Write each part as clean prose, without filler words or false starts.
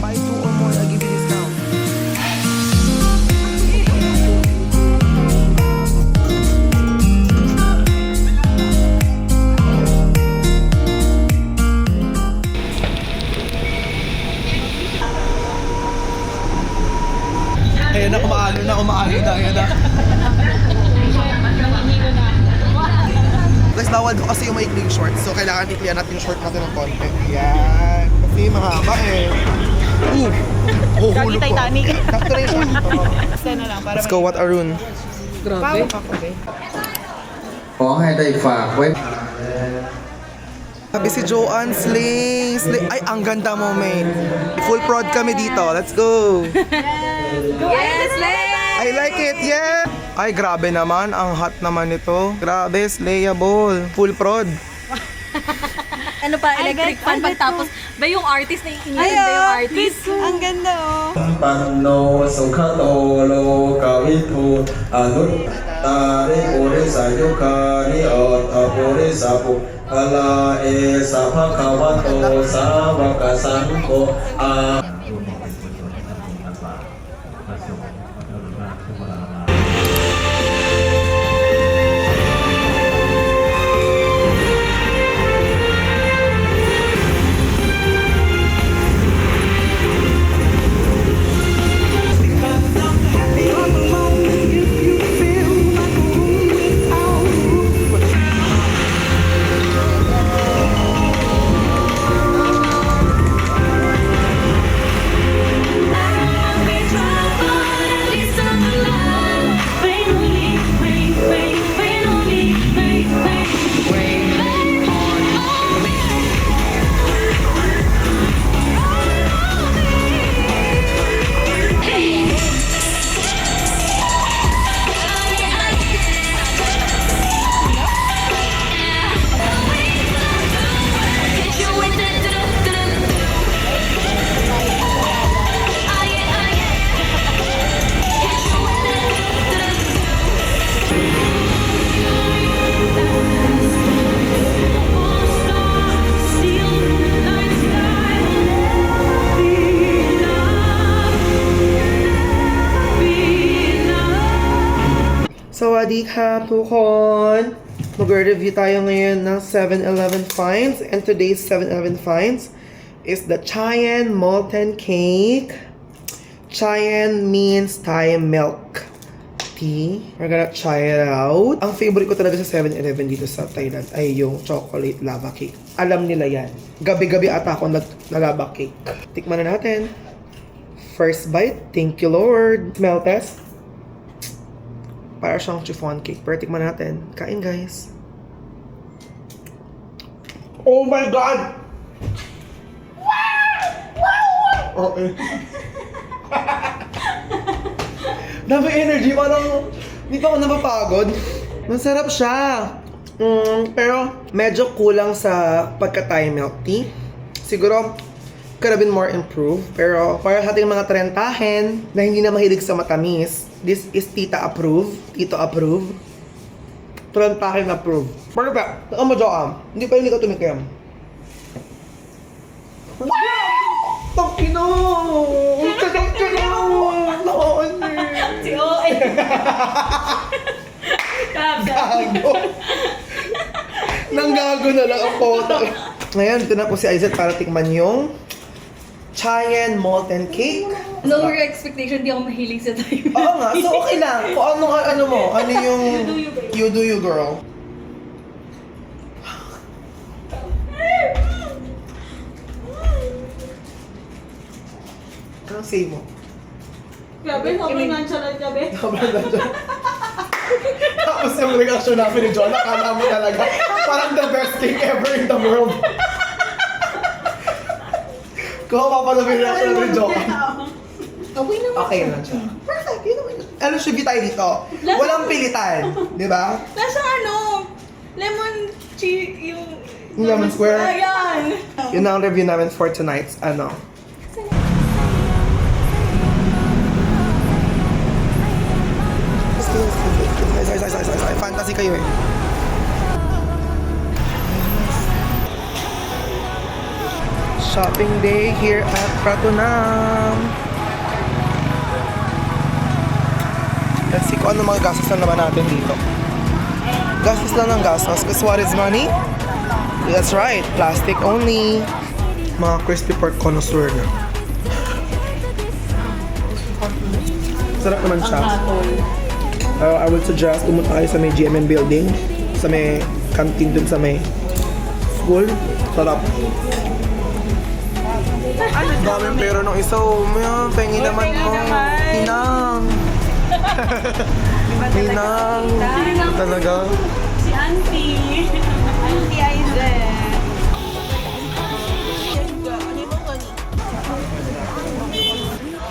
buy 2 or more, I'll give you discount. Ayan na, umaalo na, ayan na. Guys, bawal ko kasi yung maikling shorts. So, kailangan i-clear natin yung short natin ng konti. Yan. Kasi mahaba eh. Gagi Titanic. Sakto na yung short nito. Let's go, what Arun? Grabe. ขอให้ได้ฝากไว้ Sabi si Joanne, sling. Ay, ang ganda mo, mate. Full prod kami dito. Let's go. Yes, I like it, yeah! Ay, grabe naman. Ang hot naman ito. Grabe, slayable. Full prod. Ano pa, electric fan pagtapos. Ba yung artist na iingin ba yung artist? Ang ganda oh. ปันโนสุขโตโลกาวิทูอนุตตาริปุริสายุคานิอัตถปุริสาปุพลาเอสะภะคะวะโตสาวกสังโฆอา Sawadee krapทุกคน Mag-review tayo ngayon ng 7-Eleven finds. And today's 7-Eleven finds is the Chayan Molten Cake. Chayan means Thai milk tea. We're gonna try it out. Ang favorite ko talaga sa 7-Eleven dito sa Thailand ay yung chocolate lava cake. Alam nila yan. Gabi-gabi ata ako nag-lava cake. Tikman na natin. First bite. Thank you, Lord. Smell test. Para siyang chiffon cake. Pero tikman natin. Kain, guys. Oh my God! Okay. Dami energy. Parang hindi pa ako napapagod. Masarap siya. Pero medyo kulang sa pagka-Thai milk tea. Siguro could have been more improved. Pero para sa ating mga trentahen na hindi na mahilig sa matamis, this is tita approved. Tito approved. Trentahen approved. Perfect. Saan mo, Joam? Hindi pa yun ikaw tumikim. Tokino! Tokino! Noon eh! Si OA. Gago! Nanggago na lang ako. Ngayon, dito na po si Aizet para tikman yung Chayan Molten Cake. Lower your expectation, di ako mahilig sa tayo. Oo nga, so okay lang. Kung ano mo, ano yung you do you, girl. Anong say mo? Grabe, sobrang nonchalant ka, be. Sobrang nandiyan. Tapos yung reaction namin ni John, akala mo talaga, parang the best cake ever in the world. Kung mapapalabing reaction namin ni John. Okay naman. Okay lang siya. Perfect, yun naman. Ano, sugi tayo dito? Walang pilitan, di ba? Nasa ano, lemon cheese, yung... Lemon square. Ayan. Yun ang review namin for tonight's, ano. Sorry. Fantasy kayo eh. shopping day here at Pratunam. Let's see kung ano mga gastos na naman natin dito. Gastos lang ng gastos. Because what is money? That's right, plastic only. Mga crispy pork connoisseur na. Sarap naman siya. I would suggest pumunta kayo sa may GMM building, sa may canteen dun sa may school. Sarap. Daming pero nung isa, pengi naman mo. Hinang. Hinang. Talaga. Si Auntie. Auntie Aizen.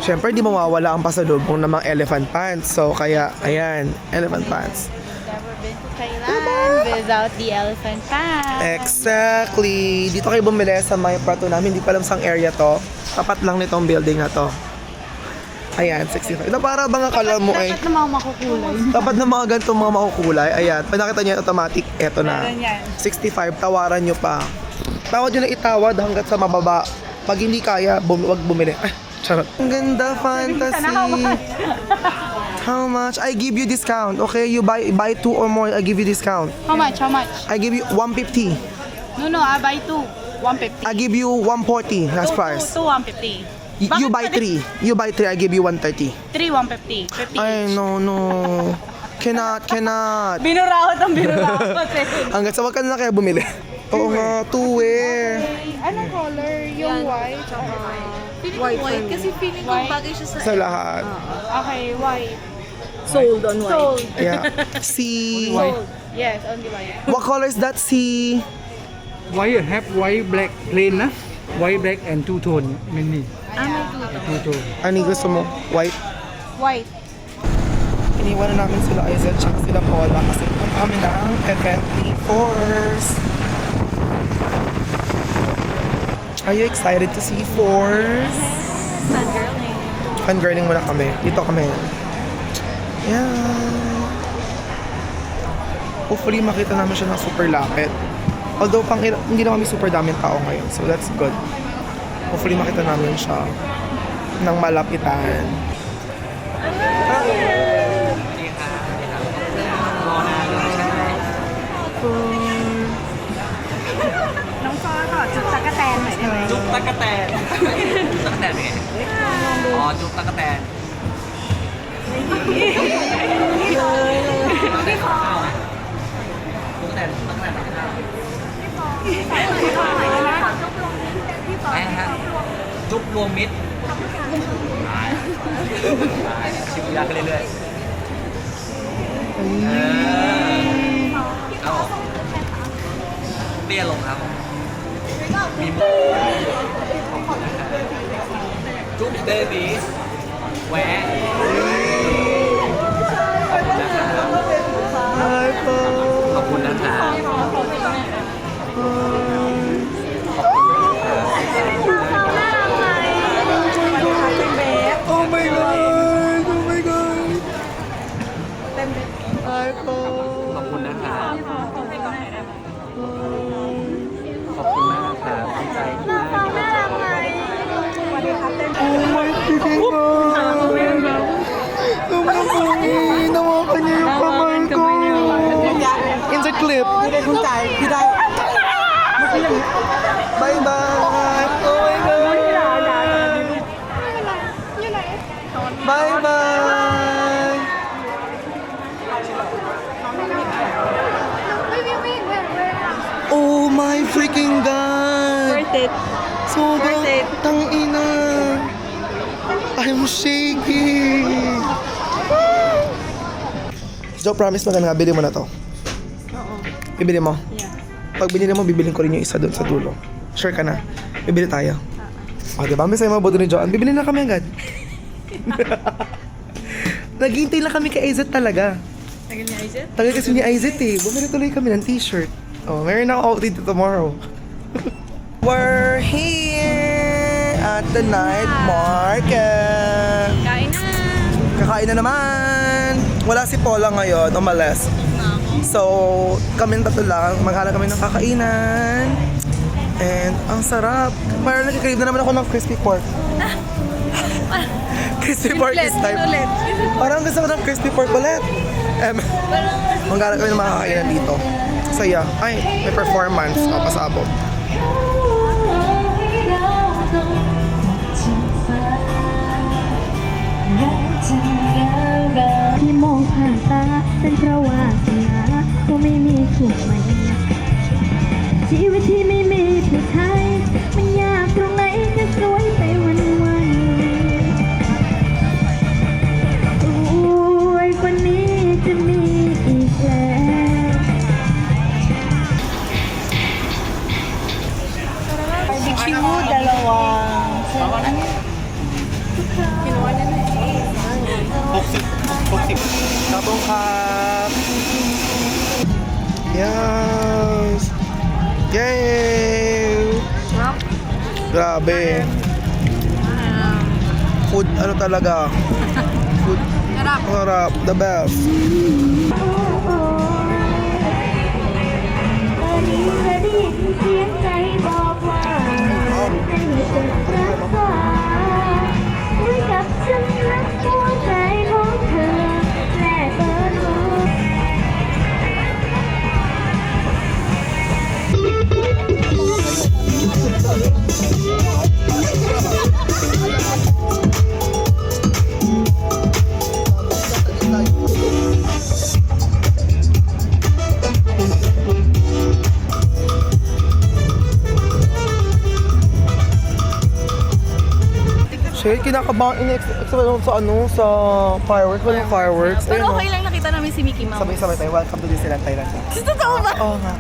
Siyempre, di mawawala ang pasalubong ng mga elephant pants. So, kaya, ayan, elephant pants. Never been to Thailand without the elephant pants. Exactly. Dito kayo bumili sa may Prato namin. Hindi pa alam sang area to. Tapat lang nitong building na to. Ayan, 65. Ito para bang akala mo ay... Dapat na mga makukulay. Tapat na mga ganitong mga makukulay. Ayan, pag nakita niyo automatic, eto na. 65, tawaran nyo pa. Tawad nyo na itawad hanggat sa mababa. Pag hindi kaya, wag bumili. Ay, charot. Ang ganda, fantasy. How much? I give you discount. Okay, you buy 2 or more, I give you discount. How much? How much? I give you 150. No, I buy 2. 150. I give you 140 last price. 2, 150. You buy 3. You buy 3, I give you 130. 3, 150. 50 Ay, each. no. Cannot. Binurahot ang binurahot eh. Hanggat sa wag ka na kaya bumili. Oo nga, to wear. Anong color? Yung white? Feeling ko white kasi feeling ko bagay siya sa... Sa lahat. Okay, white. Sold on white. Sold. Yeah. See, Sold. Yes, only white. what color is that? See, White have white, black, plain na. White, black, and two-tone mainly. Two-tone. ano gusto mo? White? White. Iniwan na namin sila Aizen tsaka sila Paula kasi kami na ang event Force. Are you excited to see Force? Fangirling. Fangirling muna kami. Dito kami. Yeah. Hopefully makita namin siya ng super lapit. Although hindi na kami super daming tao ngayon. So that's good. Hopefully makita namin siya ng malapitan.จุ๊บตั๊กแตนจุ๊บตั๊กแตนเป็นไงอ๋อจุ๊บตั๊กแตนจุ๊บตั๊กแตนอะไรนะฮะจุ๊บรวมมิตรชิมยาขึ้นเรื่อยๆเอาเปี้ยลงครับมีจุ๊บเบบี้แหวะขอบคุณนะครับOh my god! Oh my god! Hi po! ขอบคุณนะครับขอบคุณมากครับดีใจมาก Oh my freaking god! Nawakan niya yung kamay ko! In the clip! Bye bye! Oh my god! Bye bye! Oh my freaking god! Worth it. Sobrang Worth it. tangina! I'm shaking! Joe, promise mo na bili mo na to. Oo. Bibili mo? Yeah. Pag binili mo, bibilin ko rin yung isa doon sa dulo. Sure ka na? Bibili tayo. O, diba? May sa'yo mga bodo ni Joanne. Bibili na kami agad. Naghihintay lang kami kay Aizet talaga. Tagal niya Aizet? Tagal kasi ni Aizet eh. Bumili tuloy kami ng t-shirt. Oh, meron ako outfit tomorrow. We're here at the night market. Kain na. Kakain na naman. Wala si Paula ngayon, umalis. So, kami tatlo lang. Maghanap kami ng kakainan. And ang sarap. Parang nagkikrave na naman ako ng crispy pork. Crispy pork is time. Parang gusto ko ng crispy pork ulit. Manggalang kami na makakainan dito. Saya. Ay, may performance. O, pasabog. ที่มองผ่านตาเป็นเพราะวาสนาก็ไม่มีถูกไหมชีวิตที่ไม่มีผู้ชายมันยากตรงไหนจะสวยไปวันสวยกว่านี้จะมีอีกแล้ว Barbecue, dalawang. Kinuha na na eh. Kapong kap. Yes. Yay! Grabe. Food, ano talaga? Food. Sarap. The best. ตอนนี้จะได้ยินเสียงใจบอกว่าให้เธอรักษาด้วยกับฉันรักหัวใจของเธอและเปิดหัว Shit, kinakabahan. In-expect sa sa fireworks. Walang fireworks. Pero Ayun, okay lang nakita namin si Mickey Mouse. Sabay-sabay tayo. Welcome to Disneyland Thailand. Totoo ba? Oo nga.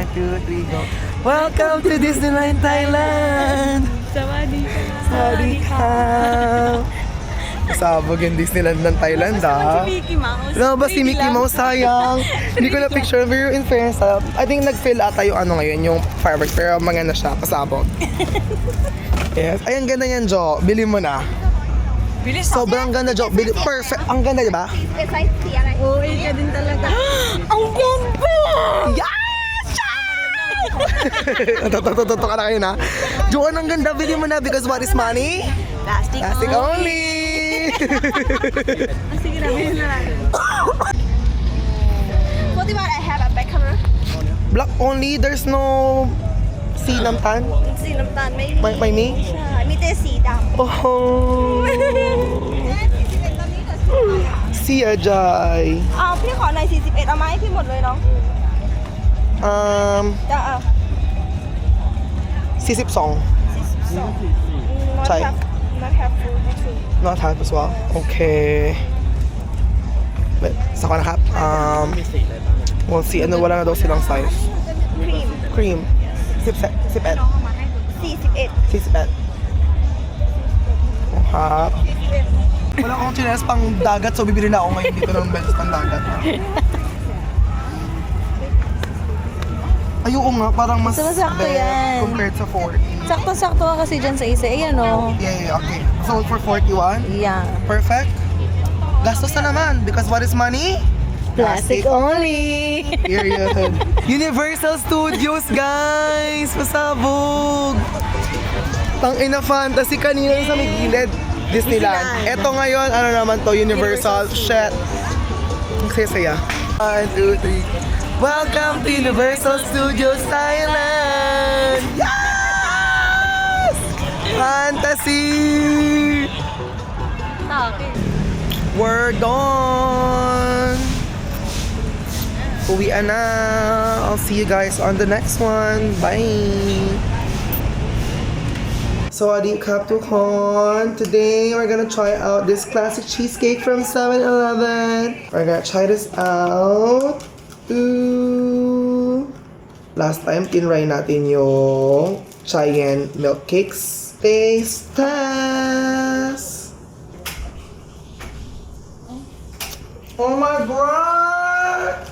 1, 2, 3, go. Welcome to Disneyland Thailand! Sawadee ka! Sabog yung Disneyland ng Thailand, ah. Si Mickey Mouse. Ano ba si Mickey Mouse? Sayang. Hindi ko na picture. Pero in fairness, I think nag-fill ata yung ngayon, yung fireworks. Pero maganda siya, pasabog. Yes. Ay, ang ganda yan, Jo. Bili mo na. Sobrang ganda, Jo. Perfect. Ang ganda, di ba? Oo, ka din talaga. Ang ganda! Yes! Toto ka na kayo na. Joan, ang ganda. Bili mo na because what is money? Plastic Only! Sige na, bilhin na natin. What about I have a back camera? Black only. There's no sinamtan. สีน้ำตาลไม่มี ไม่มี ใช่มีแต่สีดำ Oh. Si Ajay. เอาพี่ขอหน่อย41เอามาให้พี่หมดเลยเนาะ จะเอา 42. ใช่ not have food actually Not half as well. Okay. But, sa ko nakap. We'll see. Ano, wala na daw silang size. cream Cream. Sipet. 41 Sipet. Hap. Wala akong chinelas pang dagat, so bibili na ako ngayon dito ng belts pang dagat. Ayoko nga, parang mas Sakto yan. compared sa 40. Sakto-sakto ka kasi dyan sa isa. Ayan o. Yeah, okay. Sold for 41. Yeah. Perfect. Gastos na naman because what is money? Plastic only. Period. Universal Studios, guys! Pasabog! Tang-ina fantasy kanina sa may gilid. Disneyland. Ito ngayon, ano naman to, Universal. Shit. Ang saya-saya. 1, 2, 3. Welcome to Universal Studios Thailand! Yes! Fantasy! We're done! Uwian na. I'll see you guys on the next one. Bye! Sawadee Cup Tukon. Today we're gonna try out this classic cheesecake from 7-Eleven. We're gonna try this out. Ooh. Last time tinry natin yung Giant milk cakes. Taste test. Oh my god!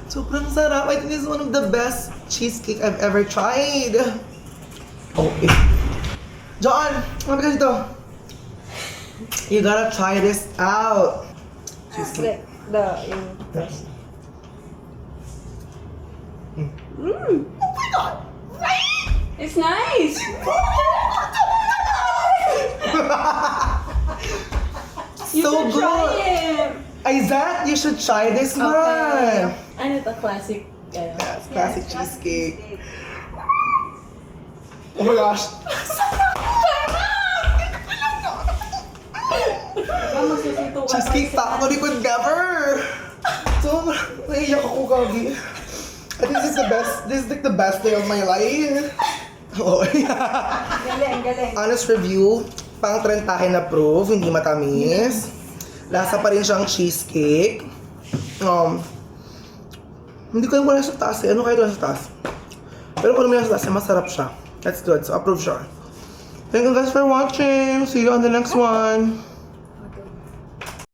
Sobrang sarap. I think this is one of the best cheesecake I've ever tried. Oh, John, ano ka dito? You gotta try this out. Cheesecake. It's nice! You So should try good. it! Isaac, you should try this one. Ano to? Classic. Yes, classic cheesecake. Oh my gosh. Cheesecake factory could never. So, naiyak ako kagi. I think this is the best. This is like the best day of my life. Oh, Galing. honest review, pang trentahin na proof, hindi matamis. Lasa pa rin siyang cheesecake. Hindi ko alam kung nasa taas eh. Ano kaya ito nasa taas? Pero kung nasa taas, masarap siya. That's good. So, approve siya. Thank you guys for watching. See you on the next one.